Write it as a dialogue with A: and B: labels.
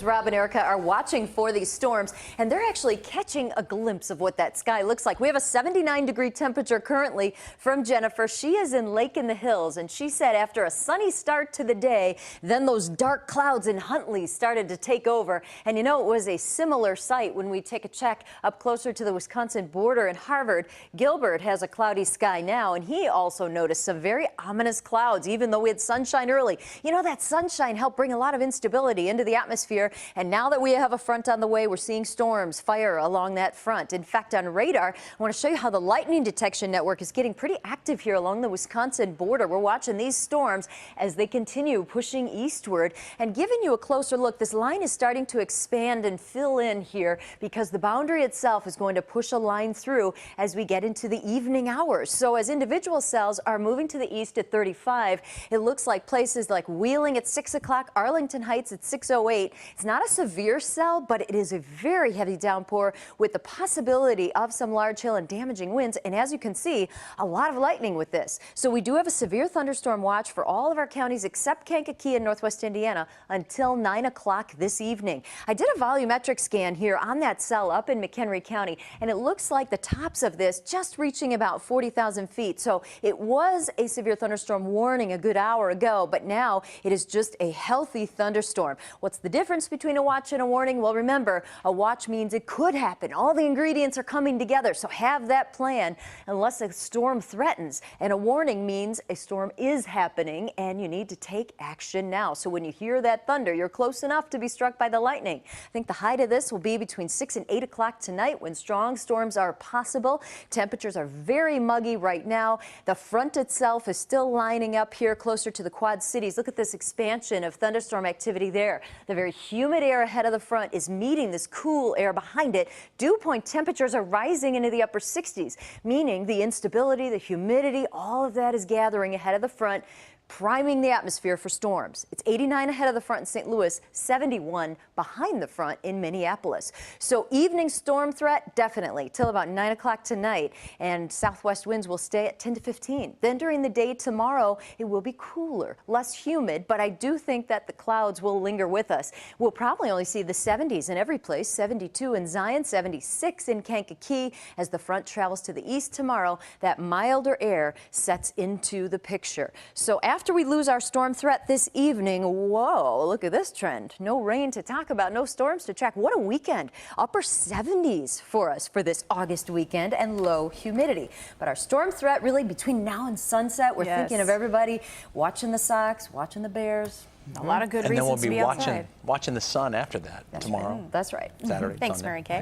A: Rob and Erica are watching for these storms, and they're actually catching a glimpse of what that sky looks like. We have a 79-degree temperature currently from Jennifer. She is in Lake in the Hills, and she said after a sunny start to the day, then those dark clouds in Huntley started to take over. And you know, it was a similar sight when we take a check up closer to the Wisconsin border in Harvard. Gilbert has a cloudy sky now, and he also noticed some very ominous clouds, even though we had sunshine early. You know, that sunshine helped bring a lot of instability into the atmosphere. And now that we have a front on the way, we're seeing storms fire along that front. In fact, on radar, I want to show you how the lightning detection network is getting pretty active here along the Wisconsin border. We're watching these storms as they continue pushing eastward and giving you a closer look. This line is starting to expand and fill in here because the boundary itself is going to push a line through as we get into the evening hours. So as individual cells are moving to the east at 35, it looks like places like Wheeling at 6 o'clock, Arlington Heights at 6:08. It's not a severe cell, but it is a very heavy downpour with the possibility of some large hail and damaging winds. And as you can see, a lot of lightning with this. So we do have a severe thunderstorm watch for all of our counties except Kankakee and Northwest Indiana until 9 o'clock this evening. I did a volumetric scan here on that cell up in McHenry County, and it looks like the tops of this just reaching about 40,000 feet. So it was a severe thunderstorm warning a good hour ago, but now it is just a healthy thunderstorm. What's the difference between a watch and a warning? Well, remember, a watch means it could happen. All the ingredients are coming together, so have that plan unless a storm threatens. And a warning means a storm is happening and you need to take action now. So when you hear that thunder, you're close enough to be struck by the lightning. I think the height of this will be between 6 and 8 o'clock tonight when strong storms are possible. Temperatures are very muggy right now. The front itself is still lining up here closer to the Quad Cities. Look at this expansion of thunderstorm activity there. The very humid air ahead of the front is meeting this cool air behind it. Dew point temperatures are rising into the upper 60s, meaning the instability, the humidity, all of that is gathering ahead of the front, priming the atmosphere for storms. It's 89 ahead of the front in St. Louis, 71 behind the front in Minneapolis. So evening storm threat, definitely, till about 9 o'clock tonight. And southwest winds will stay at 10 to 15. Then during the day tomorrow, it will be cooler, less humid, but I do think that the clouds will linger with us. We'll probably only see the 70s in every place, 72 in Zion, 76 in Kankakee. As the front travels to the east tomorrow, that milder air sets into the picture. So after we lose our storm threat this evening, whoa, look at this trend. No rain to talk about, no storms to track. What a weekend. Upper 70s for us for this August weekend and low humidity. But our storm threat really between now and sunset, we're thinking of everybody watching the Sox, watching the Bears. A lot of good reasons to be outside.
B: And then we'll be watching the sun after that tomorrow.
A: That's right.
B: Saturday,
C: Thanks,
B: Sunday.
C: Mary Kay.